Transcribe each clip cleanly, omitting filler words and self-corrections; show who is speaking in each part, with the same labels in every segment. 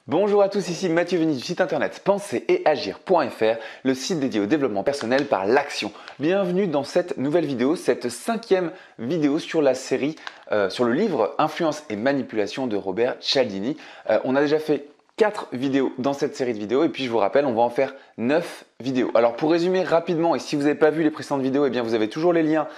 Speaker 1: Bonjour à tous, ici Mathieu Veni du site internet pensereetagir.fr, le site dédié au développement personnel par l'action. Bienvenue dans cette nouvelle vidéo, cette 5e vidéo sur la série, sur le livre Influence et manipulation de Robert Cialdini. On a déjà fait 4 vidéos dans cette série de vidéos et puis je vous rappelle, on va en faire 9 vidéos. Alors pour résumer rapidement, et si vous n'avez pas vu les précédentes vidéos, eh bien vous avez toujours les liens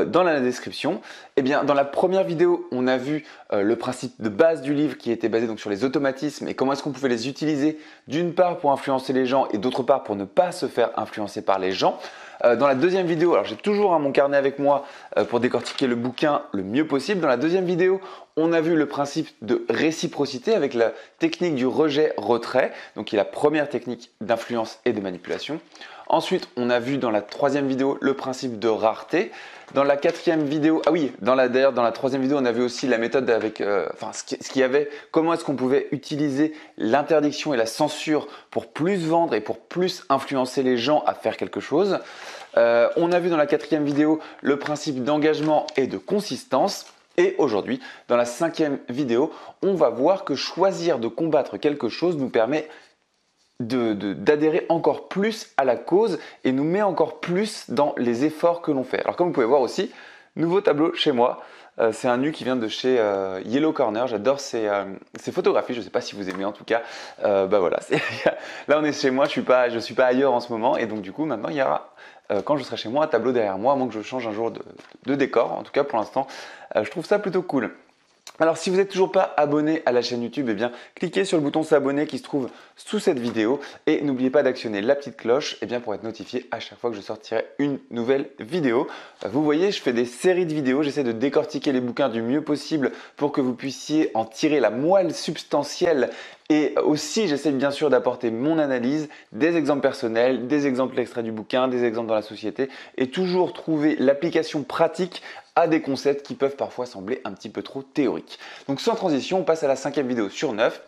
Speaker 1: dans la description. Eh bien dans la première vidéo, on a vu le principe de base du livre qui était basé donc sur les automatismes et comment est-ce qu'on pouvait les utiliser d'une part pour influencer les gens et d'autre part pour ne pas se faire influencer par les gens. Dans la deuxième vidéo, alors j'ai toujours mon carnet avec moi pour décortiquer le bouquin le mieux possible. Dans la deuxième vidéo, on a vu le principe de réciprocité avec la technique du rejet-retrait, donc qui est la première technique d'influence et de manipulation. Ensuite, on a vu dans la troisième vidéo le principe de rareté. Dans la quatrième vidéo, d'ailleurs dans la troisième vidéo, on a vu aussi la méthode avec, ce qu'il y avait, comment est-ce qu'on pouvait utiliser l'interdiction et la censure pour plus vendre et pour plus influencer les gens à faire quelque chose. On a vu dans la quatrième vidéo le principe d'engagement et de consistance. Et aujourd'hui, dans la 5e vidéo, on va voir que choisir de combattre quelque chose nous permet d'adhérer encore plus à la cause et nous met encore plus dans les efforts que l'on fait. Alors comme vous pouvez voir aussi, nouveau tableau chez moi. C'est un nu qui vient de chez Yellow Corner. J'adore ces photographies. Je ne sais pas si vous aimez en tout cas. Voilà. Là on est chez moi. Je suis pas ailleurs en ce moment. Et donc du coup maintenant il y aura, quand je serai chez moi, un tableau derrière moi, à moins que je change un jour de décor. En tout cas pour l'instant, je trouve ça plutôt cool. Alors si vous n'êtes toujours pas abonné à la chaîne YouTube, eh bien cliquez sur le bouton s'abonner qui se trouve sous cette vidéo et n'oubliez pas d'actionner la petite cloche pour être notifié à chaque fois que je sortirai une nouvelle vidéo. Vous voyez, je fais des séries de vidéos, j'essaie de décortiquer les bouquins du mieux possible pour que vous puissiez en tirer la moelle substantielle. Et aussi, j'essaie bien sûr d'apporter mon analyse, des exemples personnels, des exemples extraits du bouquin, des exemples dans la société et toujours trouver l'application pratique à des concepts qui peuvent parfois sembler un petit peu trop théoriques. Donc sans transition, on passe à la 5e vidéo sur 9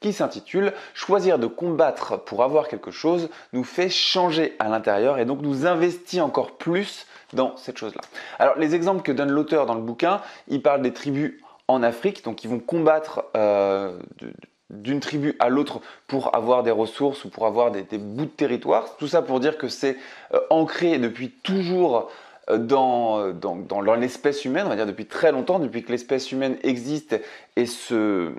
Speaker 1: qui s'intitule « Choisir de combattre pour avoir quelque chose nous fait changer à l'intérieur et donc nous investit encore plus dans cette chose-là ». Alors les exemples que donne l'auteur dans le bouquin, il parle des tribus en Afrique, donc ils vont combattre d'une tribu à l'autre pour avoir des ressources ou pour avoir des bouts de territoire. Tout ça pour dire que c'est ancré depuis toujours dans l'espèce humaine, on va dire depuis très longtemps, depuis que l'espèce humaine existe et se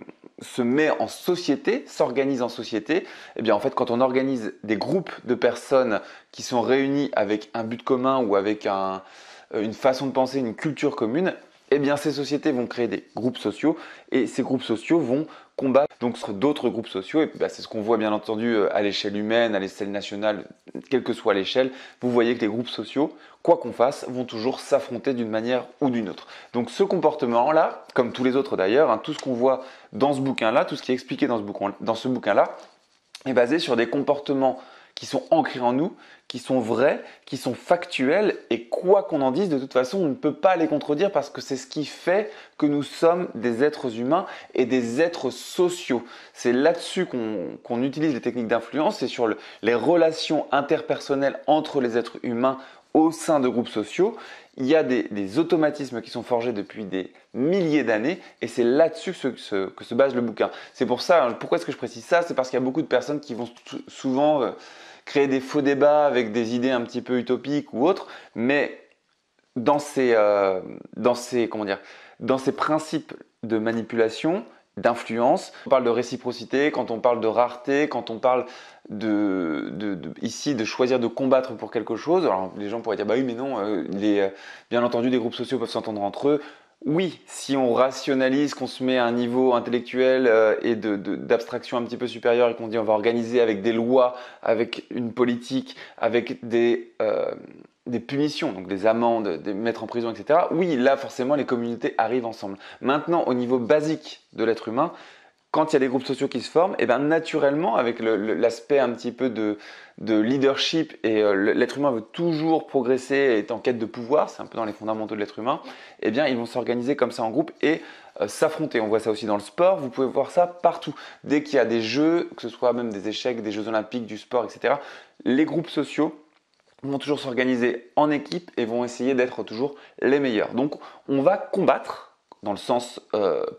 Speaker 1: met en société, s'organise en société. Et bien en fait, quand on organise des groupes de personnes qui sont réunis avec un but commun ou avec une façon de penser, une culture commune, eh bien ces sociétés vont créer des groupes sociaux et ces groupes sociaux vont combattre donc d'autres groupes sociaux et c'est ce qu'on voit bien entendu à l'échelle humaine, à l'échelle nationale, quelle que soit l'échelle. Vous voyez que les groupes sociaux, quoi qu'on fasse, vont toujours s'affronter d'une manière ou d'une autre. Donc ce comportement-là, comme tous les autres d'ailleurs, tout ce qu'on voit dans ce bouquin-là, tout ce qui est expliqué dans ce bouquin-là, est basé sur des comportements qui sont ancrés en nous, qui sont vrais, qui sont factuels et quoi qu'on en dise, de toute façon, on ne peut pas les contredire parce que c'est ce qui fait que nous sommes des êtres humains et des êtres sociaux. C'est là-dessus qu'on utilise les techniques d'influence, c'est sur les relations interpersonnelles entre les êtres humains au sein de groupes sociaux. Il y a des automatismes qui sont forgés depuis des milliers d'années et c'est là-dessus que se base le bouquin. C'est pour ça, pourquoi est-ce que je précise ça? C'est parce qu'il y a beaucoup de personnes qui vont souvent créer des faux débats avec des idées un petit peu utopiques ou autres, mais dans ces principes de manipulation, d'influence, on parle de réciprocité, quand on parle de rareté, quand on parle ici de choisir de combattre pour quelque chose. Alors les gens pourraient dire bah oui mais non, bien entendu des groupes sociaux peuvent s'entendre entre eux. Oui, si on rationalise, qu'on se met à un niveau intellectuel et d'abstraction un petit peu supérieur et qu'on dit on va organiser avec des lois, avec une politique, avec des punitions, donc des amendes, des mettre en prison, etc. Oui, là forcément les communautés arrivent ensemble. Maintenant, au niveau basique de l'être humain, quand il y a des groupes sociaux qui se forment, et bien naturellement, avec l'aspect un petit peu de leadership, et l'être humain veut toujours progresser et est en quête de pouvoir, c'est un peu dans les fondamentaux de l'être humain, et bien ils vont s'organiser comme ça en groupe et s'affronter. On voit ça aussi dans le sport, vous pouvez voir ça partout. Dès qu'il y a des jeux, que ce soit même des échecs, des jeux olympiques, du sport, etc., les groupes sociaux vont toujours s'organiser en équipe et vont essayer d'être toujours les meilleurs. Donc on va combattre dans le sens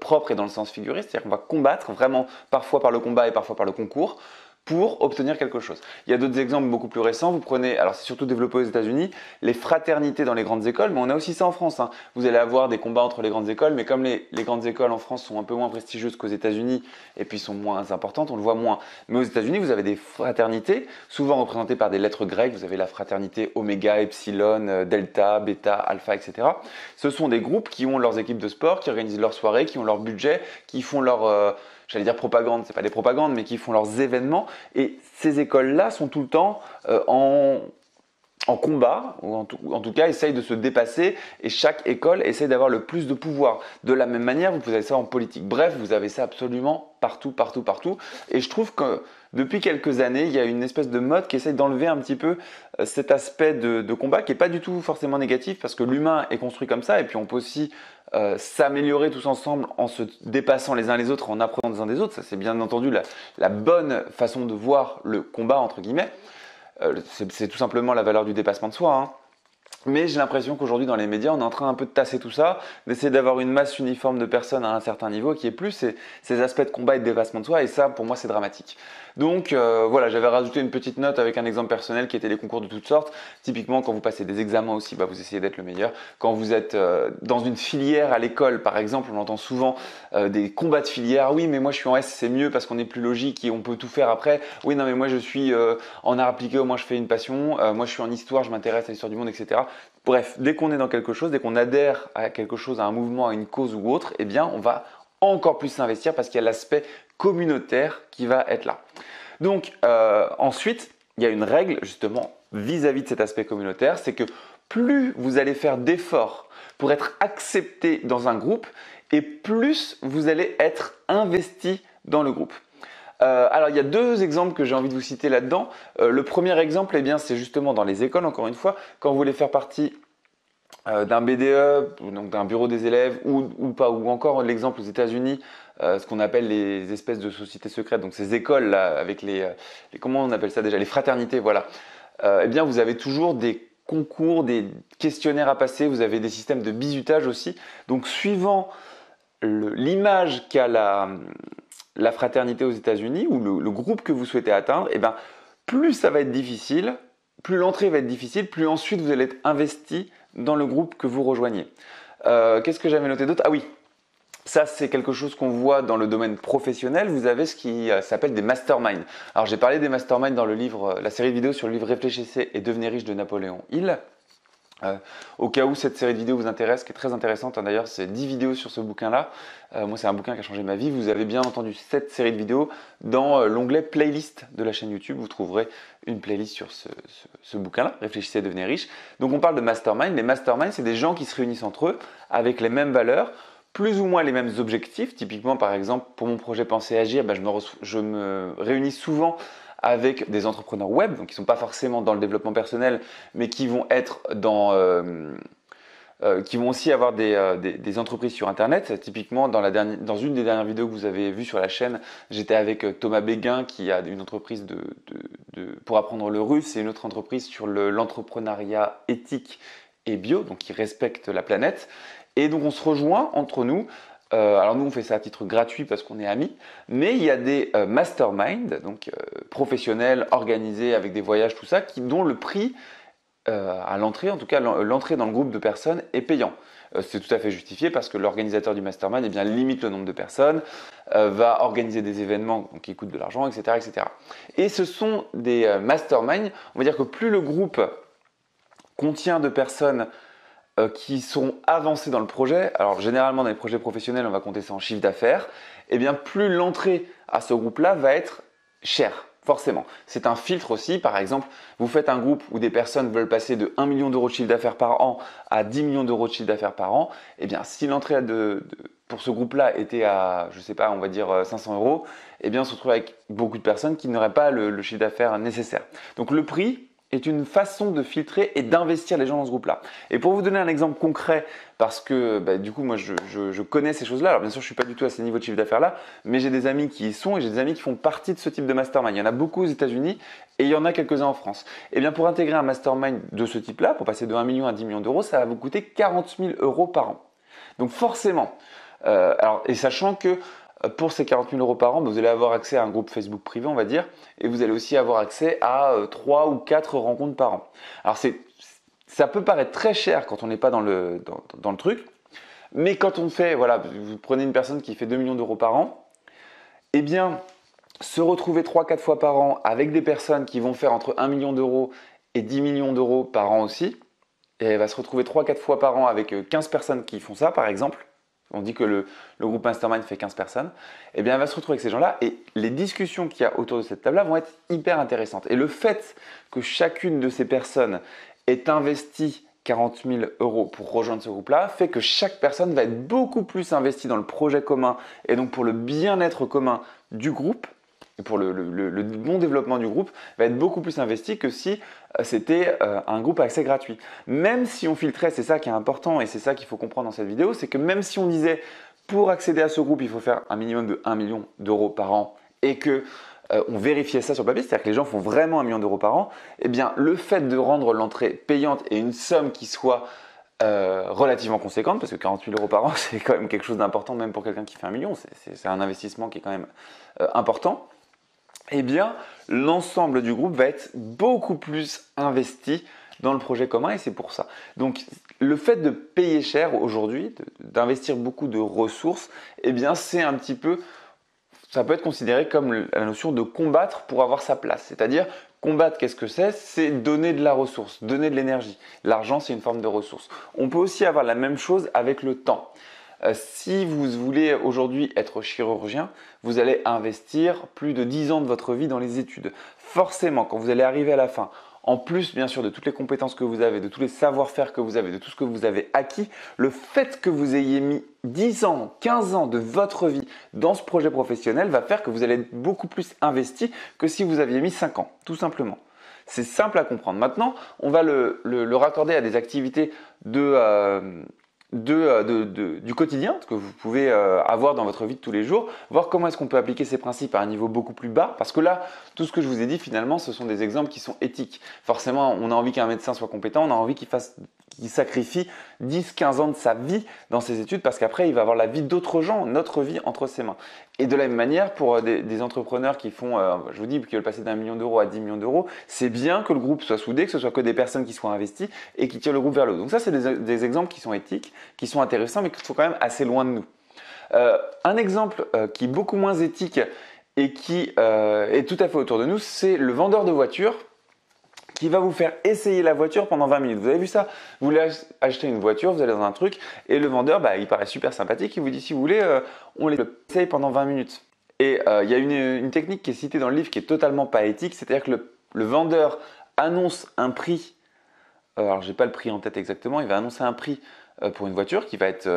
Speaker 1: propre et dans le sens figuré, c'est-à-dire qu'on va combattre vraiment parfois par le combat et parfois par le concours pour obtenir quelque chose. Il y a d'autres exemples beaucoup plus récents. Vous prenez, alors c'est surtout développé aux États-Unis, les fraternités dans les grandes écoles, mais on a aussi ça en France. Hein. Vous allez avoir des combats entre les grandes écoles, mais comme les grandes écoles en France sont un peu moins prestigieuses qu'aux États-Unis et puis sont moins importantes, on le voit moins. Mais aux États-Unis, vous avez des fraternités, souvent représentées par des lettres grecques. Vous avez la fraternité Oméga, Epsilon, Delta, Beta, Alpha, etc. Ce sont des groupes qui ont leurs équipes de sport, qui organisent leurs soirées, qui ont leur budget, qui font leur j'allais dire propagande, c'est pas des propagandes, mais qui font leurs événements. Et ces écoles-là sont tout le temps en combat, ou en tout cas essayent de se dépasser, et chaque école essaie d'avoir le plus de pouvoir. De la même manière, vous avez ça en politique. Bref, vous avez ça absolument partout, partout, partout. Et je trouve que depuis quelques années, il y a une espèce de mode qui essaie d'enlever un petit peu cet aspect de combat, qui n'est pas du tout forcément négatif, parce que l'humain est construit comme ça, et puis on peut aussi s'améliorer tous ensemble en se dépassant les uns les autres, en apprenant des uns des autres. Ça, c'est bien entendu la bonne façon de voir le combat, entre guillemets. C'est tout simplement la valeur du dépassement de soi. Hein. Mais j'ai l'impression qu'aujourd'hui dans les médias, on est en train un peu de tasser tout ça, d'essayer d'avoir une masse uniforme de personnes à un certain niveau qui est plus ces aspects de combat et de dépassement de soi, et ça pour moi c'est dramatique. Donc voilà, j'avais rajouté une petite note avec un exemple personnel qui était les concours de toutes sortes. Typiquement quand vous passez des examens aussi, vous essayez d'être le meilleur. Quand vous êtes dans une filière à l'école par exemple, on entend souvent des combats de filière. Oui mais moi je suis en S, c'est mieux parce qu'on est plus logique et on peut tout faire après. Oui non mais moi je suis en art appliqué, au moins je fais une passion. Moi je suis en histoire, je m'intéresse à l'histoire du monde, etc. Bref, dès qu'on est dans quelque chose, dès qu'on adhère à quelque chose, à un mouvement, à une cause ou autre, eh bien on va encore plus s'investir parce qu'il y a l'aspect communautaire qui va être là. Donc ensuite, il y a une règle justement vis-à-vis de cet aspect communautaire, c'est que plus vous allez faire d'efforts pour être accepté dans un groupe et plus vous allez être investi dans le groupe. Alors il y a deux exemples que j'ai envie de vous citer là-dedans. Le premier exemple, eh bien, c'est justement dans les écoles, encore une fois, quand vous voulez faire partie d'un BDE, donc d'un bureau des élèves, ou pas, ou encore l'exemple aux États-Unis, ce qu'on appelle les espèces de sociétés secrètes, donc ces écoles là avec comment on appelle ça déjà, les fraternités, voilà. Eh bien, vous avez toujours des concours, des questionnaires à passer, vous avez des systèmes de bizutage aussi. Donc, suivant l'image qu'a la fraternité aux États-Unis ou le groupe que vous souhaitez atteindre, eh bien, plus ça va être difficile, plus l'entrée va être difficile, plus ensuite vous allez être investi dans le groupe que vous rejoignez. Qu'est-ce que j'avais noté d'autre? Ah oui, ça c'est quelque chose qu'on voit dans le domaine professionnel. Vous avez ce qui s'appelle des masterminds. Alors j'ai parlé des masterminds dans le livre, la série de vidéos sur le livre Réfléchissez et devenez riche de Napoléon Hill. Au cas où cette série de vidéos vous intéresse, qui est très intéressante, hein, d'ailleurs c'est 10 vidéos sur ce bouquin-là. Moi c'est un bouquin qui a changé ma vie. Vous avez bien entendu cette série de vidéos dans l'onglet playlist de la chaîne YouTube. Vous trouverez une playlist sur ce bouquin-là, Réfléchissez et devenez riche. Donc on parle de mastermind. Les masterminds, c'est des gens qui se réunissent entre eux avec les mêmes valeurs, plus ou moins les mêmes objectifs. Typiquement par exemple pour mon projet Penser et Agir, je me réunis souvent avec des entrepreneurs web, donc qui ne sont pas forcément dans le développement personnel, mais qui vont être qui vont aussi avoir des entreprises sur Internet. Typiquement, dans une des dernières vidéos que vous avez vues sur la chaîne, j'étais avec Thomas Béguin, qui a une entreprise pour apprendre le russe, et une autre entreprise sur l'entrepreneuriat éthique et bio, donc qui respecte la planète. Et donc on se rejoint entre nous. Alors nous on fait ça à titre gratuit parce qu'on est amis, mais il y a des masterminds, donc professionnels, organisés avec des voyages, tout ça, dont le prix à l'entrée, en tout cas l'entrée dans le groupe de personnes est payant. C'est tout à fait justifié parce que l'organisateur du mastermind limite le nombre de personnes, va organiser des événements qui coûtent de l'argent, etc., etc. Et ce sont des masterminds, on va dire que plus le groupe contient de personnes qui sont avancés dans le projet, alors généralement dans les projets professionnels on va compter ça en chiffre d'affaires, et bien plus l'entrée à ce groupe-là va être chère, forcément. C'est un filtre aussi, par exemple, vous faites un groupe où des personnes veulent passer de 1 million d'euros de chiffre d'affaires par an à 10 millions d'euros de chiffre d'affaires par an, et bien si l'entrée pour ce groupe-là était à, je sais pas, on va dire 500 euros, et bien on se retrouve avec beaucoup de personnes qui n'auraient pas le chiffre d'affaires nécessaire. Donc le prix est une façon de filtrer et d'investir les gens dans ce groupe-là. Et pour vous donner un exemple concret, parce que du coup moi je connais ces choses-là, alors bien sûr je ne suis pas du tout à ces niveaux de chiffre d'affaires-là, mais j'ai des amis qui y sont et j'ai des amis qui font partie de ce type de mastermind. Il y en a beaucoup aux États-Unis et il y en a quelques-uns en France. Et bien pour intégrer un mastermind de ce type-là, pour passer de 1 million à 10 millions d'euros, ça va vous coûter 40 000 euros par an. Donc forcément, et sachant que pour ces 40 000 euros par an, vous allez avoir accès à un groupe Facebook privé, on va dire, et vous allez aussi avoir accès à 3 ou 4 rencontres par an. Alors ça peut paraître très cher quand on n'est pas dans le truc, mais quand on fait, voilà, vous prenez une personne qui fait 2 millions d'euros par an, eh bien, se retrouver 3-4 fois par an avec des personnes qui vont faire entre 1 million d'euros et 10 millions d'euros par an aussi, et elle va se retrouver 3-4 fois par an avec 15 personnes qui font ça, par exemple. On dit que le groupe Mastermind fait 15 personnes. Eh bien, elle va se retrouver avec ces gens-là et les discussions qu'il y a autour de cette table-là vont être hyper intéressantes. Et le fait que chacune de ces personnes ait investi 40 000 euros pour rejoindre ce groupe-là fait que chaque personne va être beaucoup plus investie dans le projet commun et donc pour le bien-être commun du groupe et pour le bon développement du groupe va être beaucoup plus investi que si c'était un groupe à accès gratuit. Même si on filtrait, c'est ça qui est important et c'est ça qu'il faut comprendre dans cette vidéo, c'est que même si on disait pour accéder à ce groupe, il faut faire un minimum de 1 million d'euros par an et que on vérifiait ça sur papier, c'est-à-dire que les gens font vraiment 1 million d'euros par an, eh bien le fait de rendre l'entrée payante et une somme qui soit relativement conséquente, parce que 48 000 euros par an, c'est quand même quelque chose d'important, même pour quelqu'un qui fait 1 million, c'est un investissement qui est quand même important. Eh bien, l'ensemble du groupe va être beaucoup plus investi dans le projet commun et c'est pour ça. Donc, le fait de payer cher aujourd'hui, d'investir beaucoup de ressources, eh bien, c'est un petit peu, ça peut être considéré comme la notion de combattre pour avoir sa place. C'est-à-dire, combattre, qu'est-ce que c'est? C'est donner de la ressource, donner de l'énergie. L'argent, c'est une forme de ressource. On peut aussi avoir la même chose avec le temps. Si vous voulez aujourd'hui être chirurgien, vous allez investir plus de 10 ans de votre vie dans les études. Forcément, quand vous allez arriver à la fin, en plus bien sûr de toutes les compétences que vous avez, de tous les savoir-faire que vous avez, de tout ce que vous avez acquis, le fait que vous ayez mis 10 ans, 15 ans de votre vie dans ce projet professionnel va faire que vous allez être beaucoup plus investi que si vous aviez mis 5 ans, tout simplement. C'est simple à comprendre. Maintenant, on va le raccorder à des activités du quotidien que vous pouvez avoir dans votre vie de tous les jours, voir comment est-ce qu'on peut appliquer ces principes à un niveau beaucoup plus bas, parce que là, tout ce que je vous ai dit finalement, ce sont des exemples qui sont éthiques. Forcément, on a envie qu'un médecin soit compétent, on a envie qu'il sacrifie 10-15 ans de sa vie dans ses études, parce qu'après, il va avoir la vie d'autres gens, notre vie entre ses mains. Et de la même manière, pour des entrepreneurs qui font, je vous dis, qui veulent passer d'1 million d'euros à 10 millions d'euros, c'est bien que le groupe soit soudé, que ce soit que des personnes qui soient investies et qui tirent le groupe vers le haut. Donc ça, c'est des exemples qui sont éthiques, qui sont intéressants, mais qui sont quand même assez loin de nous. Un exemple qui est beaucoup moins éthique et qui est tout à fait autour de nous, c'est le vendeur de voitures qui va vous faire essayer la voiture pendant 20 minutes. Vous avez vu ça? Vous voulez acheter une voiture, vous allez dans un truc et le vendeur, il paraît super sympathique, il vous dit si vous voulez, on les essaye pendant 20 minutes. Et il y a une technique qui est citée dans le livre qui est totalement pas éthique, c'est-à-dire que le vendeur annonce un prix, alors j'ai pas le prix en tête exactement, il va annoncer un prix pour une voiture qui va être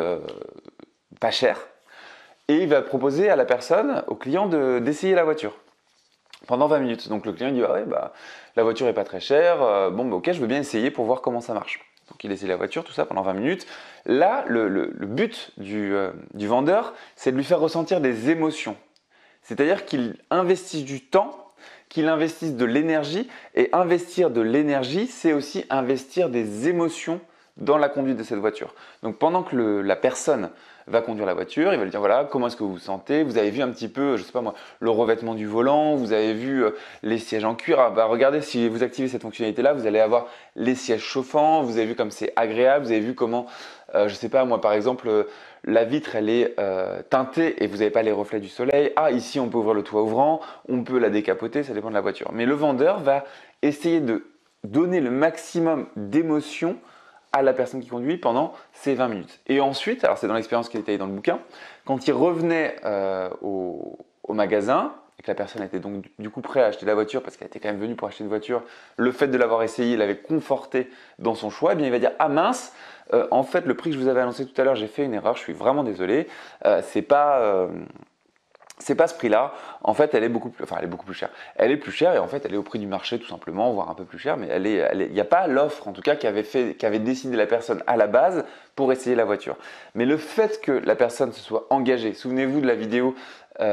Speaker 1: pas cher et il va proposer à la personne, au client d'essayer la voiture pendant 20 minutes. Donc le client dit la voiture est pas très chère, ok, je veux bien essayer pour voir comment ça marche. Donc il essaie la voiture, tout ça pendant 20 minutes. Là, le but du vendeur, c'est de lui faire ressentir des émotions. C'est-à-dire qu'il investisse du temps, qu'il investisse de l'énergie, et investir de l'énergie, c'est aussi investir des émotions dans la conduite de cette voiture. Donc pendant que la personne va conduire la voiture, il va lui dire voilà, comment est-ce que vous vous sentez? Vous avez vu un petit peu, je sais pas moi, le revêtement du volant, vous avez vu les sièges en cuir. Regardez, si vous activez cette fonctionnalité-là, vous allez avoir les sièges chauffants, vous avez vu comme c'est agréable, vous avez vu comment, je sais pas moi par exemple, la vitre elle est teintée et vous n'avez pas les reflets du soleil. Ah, ici on peut ouvrir le toit ouvrant, on peut la décapoter, ça dépend de la voiture. Mais le vendeur va essayer de donner le maximum d'émotion à la personne qui conduit pendant ces 20 minutes. Et ensuite, alors c'est dans l'expérience qui est détaillée dans le bouquin, quand il revenait au magasin et que la personne était donc du coup prête à acheter la voiture parce qu'elle était quand même venue pour acheter une voiture, le fait de l'avoir essayé l'avait conforté dans son choix, eh bien il va dire ah mince, en fait le prix que je vous avais annoncé tout à l'heure, j'ai fait une erreur, je suis vraiment désolé, c'est pas ce prix-là, en fait elle est beaucoup plus chère. Elle est plus chère et en fait elle est au prix du marché tout simplement, voire un peu plus chère, mais il n'y a pas l'offre en tout cas qu'avait décidé la personne à la base pour essayer la voiture. Mais le fait que la personne se soit engagée, souvenez-vous de la vidéo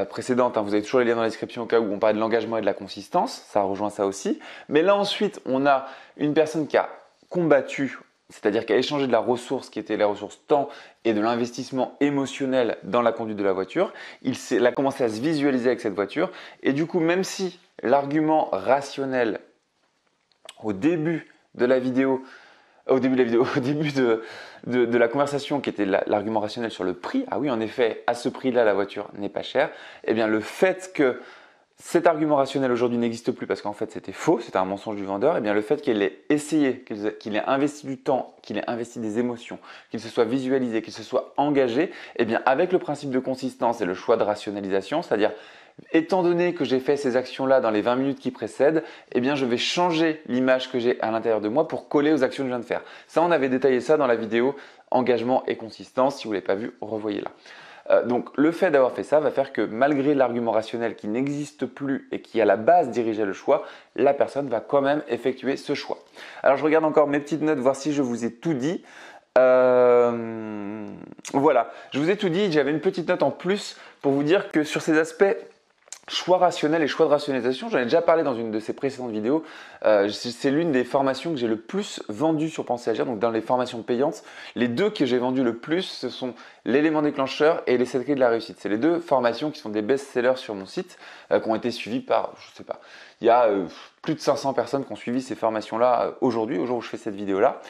Speaker 1: précédente, vous avez toujours les liens dans la description au cas où on parlait de l'engagement et de la consistance, ça rejoint ça aussi. Mais là ensuite on a une personne qui a combattu c'est-à-dire qu'à échanger de la ressource qui était la ressource temps et de l'investissement émotionnel dans la conduite de la voiture, il a commencé à se visualiser avec cette voiture et du coup même si l'argument rationnel au début de la vidéo, au début de la conversation qui était l'argument rationnel sur le prix, ah oui en effet à ce prix-là la voiture n'est pas chère, eh bien le fait que cet argument rationnel aujourd'hui n'existe plus parce qu'en fait c'était faux, c'était un mensonge du vendeur, et bien le fait qu'il ait essayé, qu'il ait investi du temps, qu'il ait investi des émotions, qu'il se soit visualisé, qu'il se soit engagé, et bien avec le principe de consistance et le choix de rationalisation, c'est-à-dire étant donné que j'ai fait ces actions-là dans les 20 minutes qui précèdent, eh bien je vais changer l'image que j'ai à l'intérieur de moi pour coller aux actions que je viens de faire. Ça, on avait détaillé ça dans la vidéo engagement et consistance. Si vous ne l'avez pas vu, revoyez-la. Donc le fait d'avoir fait ça va faire que malgré l'argument rationnel qui n'existe plus et qui à la base dirigeait le choix, la personne va quand même effectuer ce choix. Alors je regarde encore mes petites notes, voir si je vous ai tout dit. Voilà, je vous ai tout dit, j'avais une petite note en plus pour vous dire que sur ces aspects choix rationnel et choix de rationalisation, j'en ai déjà parlé dans une de ces précédentes vidéos. C'est l'une des formations que j'ai le plus vendues sur Penser Agir, donc dans les formations payantes. Les deux que j'ai vendues le plus, ce sont l'élément déclencheur et les 7 clés de la réussite. C'est les deux formations qui sont des best-sellers sur mon site, qui ont été suivies par, je sais pas, il y a plus de 500 personnes qui ont suivi ces formations-là aujourd'hui, au jour où je fais cette vidéo-là.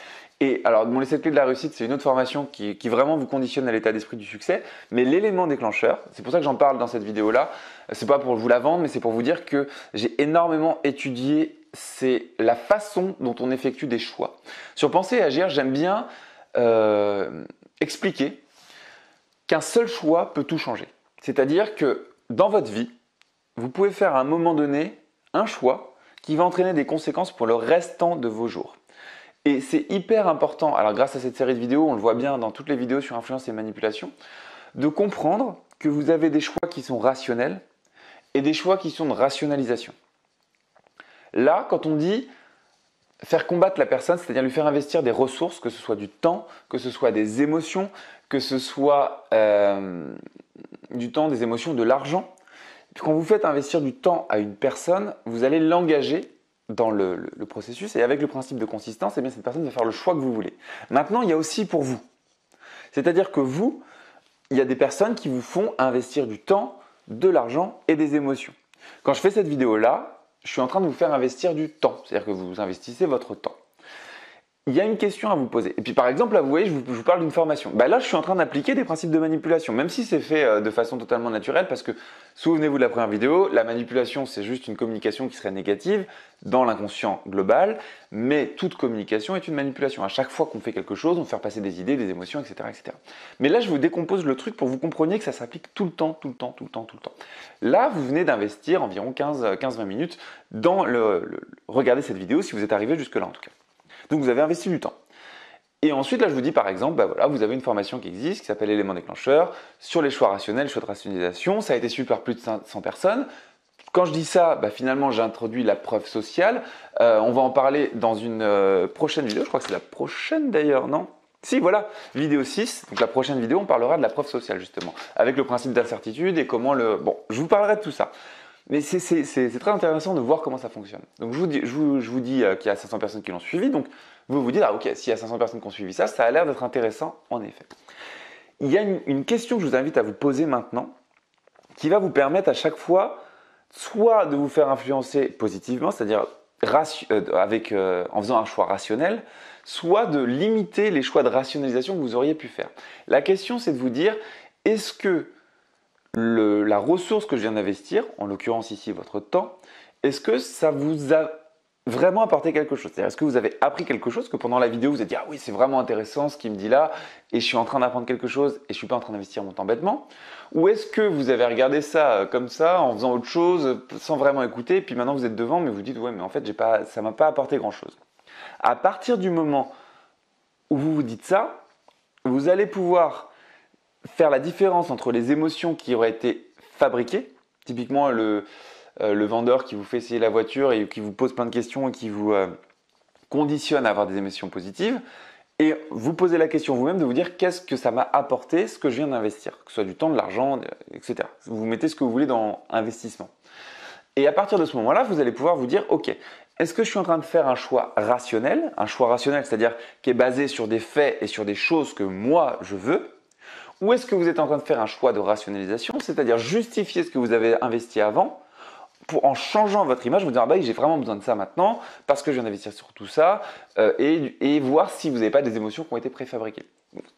Speaker 1: Et alors, les 7 clés de la réussite, c'est une autre formation qui vraiment vous conditionne à l'état d'esprit du succès. Mais l'élément déclencheur, c'est pour ça que j'en parle dans cette vidéo-là, c'est pas pour vous la vendre, mais c'est pour vous dire que j'ai énormément étudié, c'est la façon dont on effectue des choix. Sur Penser et Agir, j'aime bien expliquer qu'un seul choix peut tout changer. C'est-à-dire que dans votre vie, vous pouvez faire à un moment donné un choix qui va entraîner des conséquences pour le restant de vos jours. Et c'est hyper important, alors grâce à cette série de vidéos, on le voit bien dans toutes les vidéos sur influence et manipulation, de comprendre que vous avez des choix qui sont rationnels et des choix qui sont de rationalisation. Là, quand on dit faire combattre la personne, c'est-à-dire lui faire investir des ressources, que ce soit du temps, que ce soit des émotions, que ce soit du temps, des émotions, de l'argent. Quand vous faites investir du temps à une personne, vous allez l'engager dans le processus et avec le principe de consistance, eh bien, cette personne va faire le choix que vous voulez. Maintenant, il y a aussi pour vous. C'est-à-dire que vous, il y a des personnes qui vous font investir du temps, de l'argent et des émotions. Quand je fais cette vidéo-là, je suis en train de vous faire investir du temps. C'est-à-dire que vous investissez votre temps. Il y a une question à vous poser. Et puis par exemple, là, vous voyez, je vous parle d'une formation. Là, je suis en train d'appliquer des principes de manipulation, même si c'est fait de façon totalement naturelle, parce que, souvenez-vous de la première vidéo, la manipulation, c'est juste une communication qui serait négative dans l'inconscient global, mais toute communication est une manipulation. À chaque fois qu'on fait quelque chose, on fait passer des idées, des émotions, etc., etc. Mais là, je vous décompose le truc pour que vous compreniez que ça s'applique tout le temps, tout le temps, tout le temps, tout le temps. Là, vous venez d'investir environ 15-20 minutes dans regardez cette vidéo, si vous êtes arrivé jusque-là en tout cas. Donc vous avez investi du temps. Et ensuite, là, je vous dis par exemple, voilà, vous avez une formation qui existe, qui s'appelle Élément déclencheur, sur les choix rationnels, choix de rationalisation. Ça a été suivi par plus de 100 personnes. Quand je dis ça, finalement, j'ai introduit la preuve sociale. On va en parler dans une prochaine vidéo. Je crois que c'est la prochaine d'ailleurs, non ? Si, voilà, vidéo 6. Donc la prochaine vidéo, on parlera de la preuve sociale, justement, avec le principe d'incertitude et comment le... Bon, je vous parlerai de tout ça. Mais c'est très intéressant de voir comment ça fonctionne. Donc je vous dis qu'il y a 500 personnes qui l'ont suivi, donc vous vous dites, ah ok, s'il y a 500 personnes qui ont suivi ça, ça a l'air d'être intéressant en effet. Il y a une question que je vous invite à vous poser maintenant, qui va vous permettre à chaque fois, soit de vous faire influencer positivement, c'est-à-dire en faisant un choix rationnel, soit de limiter les choix de rationalisation que vous auriez pu faire. La question c'est de vous dire, est-ce que la ressource que je viens d'investir, en l'occurrence ici votre temps, est-ce que ça vous a vraiment apporté quelque chose? C'est-à-dire, est-ce que vous avez appris quelque chose, que pendant la vidéo vous avez dit « Ah oui, c'est vraiment intéressant ce qu'il me dit là, et je suis en train d'apprendre quelque chose et je ne suis pas en train d'investir mon temps bêtement » Ou est-ce que vous avez regardé ça comme ça, en faisant autre chose, sans vraiment écouter, puis maintenant vous êtes devant, mais vous dites « Ouais, mais en fait, ça ne m'a pas apporté grand-chose. » À partir du moment où vous vous dites ça, vous allez pouvoir faire la différence entre les émotions qui auraient été fabriquées, typiquement le vendeur qui vous fait essayer la voiture et qui vous pose plein de questions et qui vous conditionne à avoir des émotions positives, et vous posez la question vous-même de vous dire qu'est-ce que ça m'a apporté, ce que je viens d'investir, que ce soit du temps, de l'argent, etc. Vous mettez ce que vous voulez dans investissement. Et à partir de ce moment-là, vous allez pouvoir vous dire ok, Est-ce que je suis en train de faire un choix rationnel, c'est-à-dire qui est basé sur des faits et sur des choses que moi je veux? Ou est-ce que vous êtes en train de faire un choix de rationalisation, c'est-à-dire justifier ce que vous avez investi avant en changeant votre image, vous dire ah bah, j'ai vraiment besoin de ça maintenant parce que je viens d'investir sur tout ça et voir si vous n'avez pas des émotions qui ont été préfabriquées.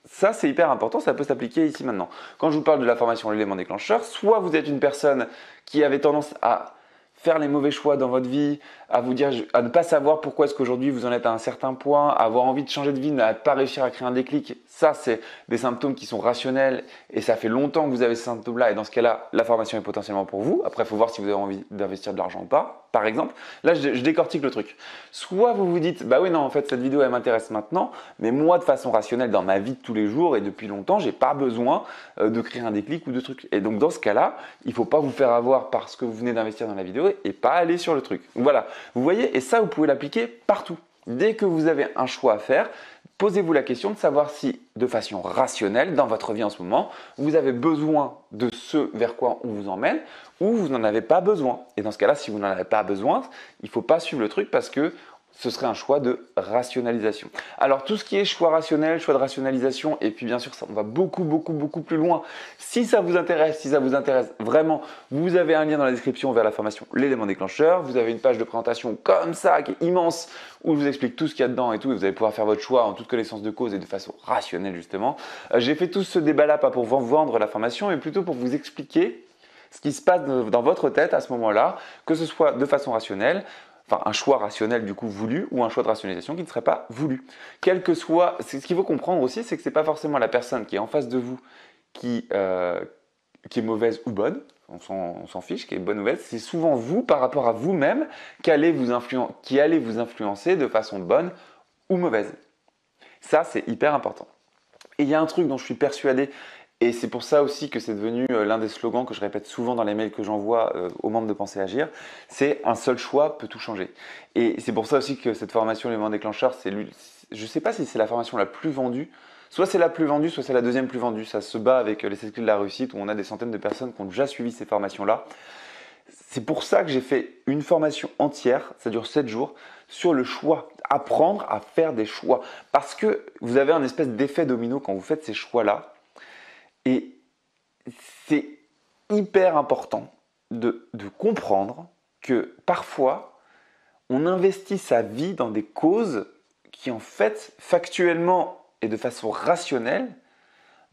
Speaker 1: Ça, c'est hyper important, ça peut s'appliquer ici maintenant. Quand je vous parle de la formation l'élément déclencheur, soit vous êtes une personne qui avait tendance à faire les mauvais choix dans votre vie, à vous dire, à ne pas savoir pourquoi est-ce qu'aujourd'hui vous en êtes à un certain point, à avoir envie de changer de vie, mais à ne pas réussir à créer un déclic. Ça, c'est des symptômes qui sont rationnels et ça fait longtemps que vous avez ces symptômes-là et dans ce cas-là, la formation est potentiellement pour vous. Après, il faut voir si vous avez envie d'investir de l'argent ou pas, par exemple. Là, je décortique le truc. Soit vous vous dites, bah oui, non, en fait, cette vidéo, elle m'intéresse maintenant, mais moi, de façon rationnelle, dans ma vie de tous les jours et depuis longtemps, j'ai pas besoin de créer un déclic ou de trucs. Et donc, dans ce cas-là, il ne faut pas vous faire avoir par ce que vous venez d'investir dans la vidéo et pas aller sur le truc. Voilà, vous voyez, et ça, vous pouvez l'appliquer partout. Dès que vous avez un choix à faire, posez-vous la question de savoir si, de façon rationnelle, dans votre vie en ce moment, vous avez besoin de ce vers quoi on vous emmène ou vous n'en avez pas besoin. Et dans ce cas-là, si vous n'en avez pas besoin, il ne faut pas suivre le truc parce que ce serait un choix de rationalisation. Alors tout ce qui est choix rationnel, choix de rationalisation, et puis bien sûr, ça, on va beaucoup plus loin. Si ça vous intéresse vraiment, vous avez un lien dans la description vers la formation l'élément déclencheur. Vous avez une page de présentation comme ça, qui est immense, où je vous explique tout ce qu'il y a dedans et tout, et vous allez pouvoir faire votre choix en toute connaissance de cause et de façon rationnelle justement. J'ai fait tout ce débat-là pas pour vous vendre la formation, mais plutôt pour vous expliquer ce qui se passe dans votre tête à ce moment-là, que ce soit de façon rationnelle, enfin un choix rationnel du coup voulu ou un choix de rationalisation qui ne serait pas voulu. Quel que soit, ce qu'il faut comprendre aussi, c'est que ce n'est pas forcément la personne qui est en face de vous qui est mauvaise ou bonne, on s'en fiche, qui est bonne ou mauvaise, c'est souvent vous par rapport à vous-même qui allez vous influencer de façon bonne ou mauvaise. Ça, c'est hyper important. Et il y a un truc dont je suis persuadé, et c'est pour ça aussi que c'est devenu l'un des slogans que je répète souvent dans les mails que j'envoie aux membres de Penser Agir, c'est un seul choix peut tout changer. Et c'est pour ça aussi que cette formation l'élément déclencheur, je ne sais pas si c'est la formation la plus vendue, soit c'est la plus vendue, soit c'est la deuxième plus vendue. Ça se bat avec les 7 clés de la réussite où on a des centaines de personnes qui ont déjà suivi ces formations-là. C'est pour ça que j'ai fait une formation entière, ça dure 7 jours, sur le choix, apprendre à faire des choix. Parce que vous avez un espèce d'effet domino quand vous faites ces choix-là. Et c'est hyper important de comprendre que parfois, on investit sa vie dans des causes qui en fait, factuellement et de façon rationnelle,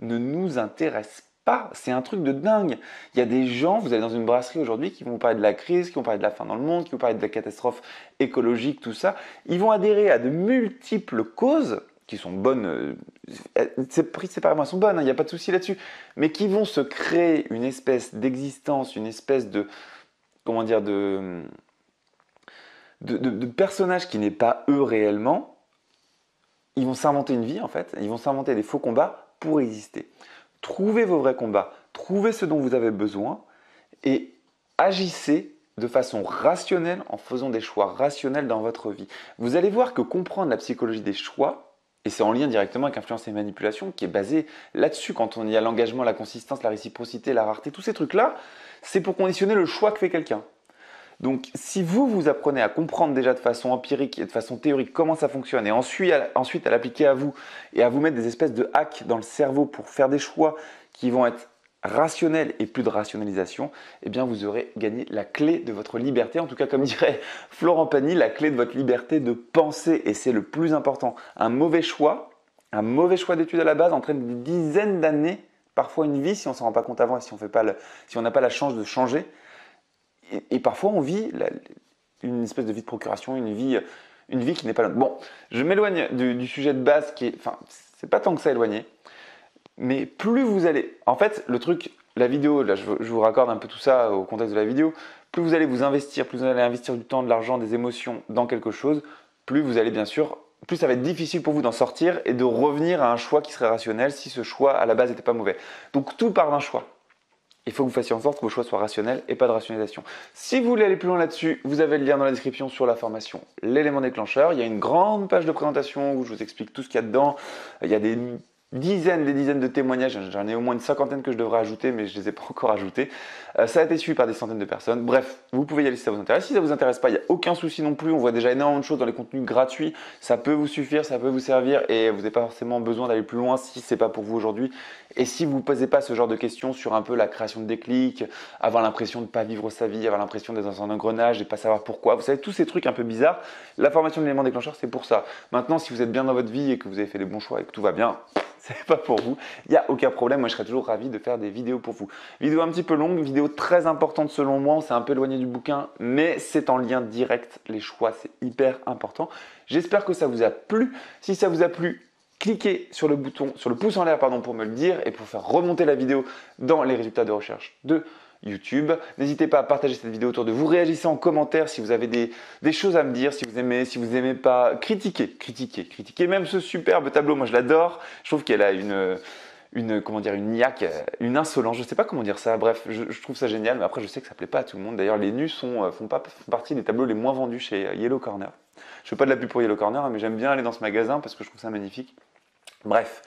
Speaker 1: ne nous intéressent pas. C'est un truc de dingue. Il y a des gens, vous allez dans une brasserie aujourd'hui, qui vont parler de la crise, qui vont parler de la faim dans le monde, qui vont parler de la catastrophe écologique, tout ça. Ils vont adhérer à de multiples causes qui sont bonnes, prises séparément, elles sont bonnes, il n'y a pas de souci là-dessus, mais qui vont se créer une espèce d'existence, une espèce de, comment dire, de personnage qui n'est pas eux réellement. Ils vont s'inventer une vie en fait, ils vont s'inventer des faux combats pour exister. Trouvez vos vrais combats, trouvez ce dont vous avez besoin et agissez de façon rationnelle en faisant des choix rationnels dans votre vie. Vous allez voir que comprendre la psychologie des choix, et c'est en lien directement avec influence et manipulation qui est basé là-dessus quand on y a l'engagement, la consistance, la réciprocité, la rareté, tous ces trucs-là, c'est pour conditionner le choix que fait quelqu'un. Donc si vous apprenez à comprendre déjà de façon empirique et de façon théorique comment ça fonctionne et ensuite à l'appliquer à vous et à vous mettre des espèces de hacks dans le cerveau pour faire des choix qui vont être rationnel et plus de rationalisation, eh bien vous aurez gagné la clé de votre liberté. En tout cas, comme dirait Florent Pagny, la clé de votre liberté de penser. Et c'est le plus important. Un mauvais choix d'études à la base entraîne des dizaines d'années, parfois une vie, si on ne s'en rend pas compte avant et si on n'a pas la chance de changer. Et parfois, on vit une espèce de vie de procuration, une vie qui n'est pas longue. Bon, je m'éloigne du sujet de base qui est, enfin, c'est pas tant que ça éloigné. Mais plus vous allez, en fait, le truc, la vidéo, là, je vous raccorde un peu tout ça au contexte de la vidéo, plus vous allez vous investir, plus vous allez investir du temps, de l'argent, des émotions dans quelque chose, plus vous allez bien sûr, plus ça va être difficile pour vous d'en sortir et de revenir à un choix qui serait rationnel si ce choix à la base n'était pas mauvais. Donc tout part d'un choix. Il faut que vous fassiez en sorte que vos choix soient rationnels et pas de rationalisation. Si vous voulez aller plus loin là-dessus, vous avez le lien dans la description sur la formation l'élément déclencheur. Il y a une grande page de présentation où je vous explique tout ce qu'il y a dedans. Il y a des des dizaines de témoignages. J'en ai au moins une cinquantaine que je devrais ajouter, mais je ne les ai pas encore ajoutés. Ça a été suivi par des centaines de personnes. Bref, vous pouvez y aller si ça vous intéresse. Si ça ne vous intéresse pas, il n'y a aucun souci non plus. On voit déjà énormément de choses dans les contenus gratuits. Ça peut vous suffire, ça peut vous servir et vous n'avez pas forcément besoin d'aller plus loin si ce n'est pas pour vous aujourd'hui. Et si vous ne posez pas ce genre de questions sur un peu la création de déclic, avoir l'impression de ne pas vivre sa vie, avoir l'impression d'être dans un engrenage et pas savoir pourquoi, vous savez, tous ces trucs un peu bizarres, la formation de l'élément déclencheur, c'est pour ça. Maintenant, si vous êtes bien dans votre vie et que vous avez fait les bons choix et que tout va bien, c'est pas pour vous, il n'y a aucun problème, moi je serais toujours ravi de faire des vidéos pour vous. Vidéo un petit peu longue, vidéo très importante selon moi, on s'est un peu éloigné du bouquin, mais c'est en lien direct, les choix c'est hyper important. J'espère que ça vous a plu, si ça vous a plu, cliquez sur le bouton, sur le pouce en l'air pour me le dire et pour faire remonter la vidéo dans les résultats de recherche de YouTube. N'hésitez pas à partager cette vidéo autour de vous, réagissez en commentaire si vous avez des choses à me dire, si vous aimez pas, critiquez même ce superbe tableau, moi je l'adore, je trouve qu'elle a comment dire, une niaque, une insolence, je sais pas comment dire ça, bref, je trouve ça génial, mais après je sais que ça plaît pas à tout le monde, d'ailleurs les nus font partie des tableaux les moins vendus chez Yellow Corner. Je fais pas de la pub pour Yellow Corner, mais j'aime bien aller dans ce magasin parce que je trouve ça magnifique. Bref,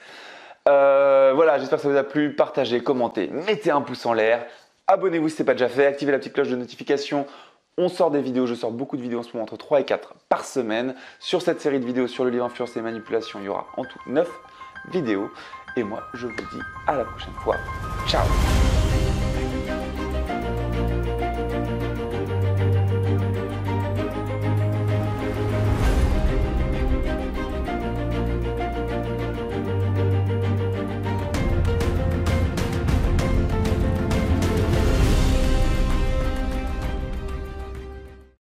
Speaker 1: voilà, j'espère que ça vous a plu, partagez, commentez, mettez un pouce en l'air. Abonnez-vous si ce n'est pas déjà fait, activez la petite cloche de notification. On sort des vidéos, je sors beaucoup de vidéos en ce moment, entre 3 et 4 par semaine. Sur cette série de vidéos sur le livre Influence et Manipulation, il y aura en tout 9 vidéos. Et moi, je vous dis à la prochaine fois. Ciao!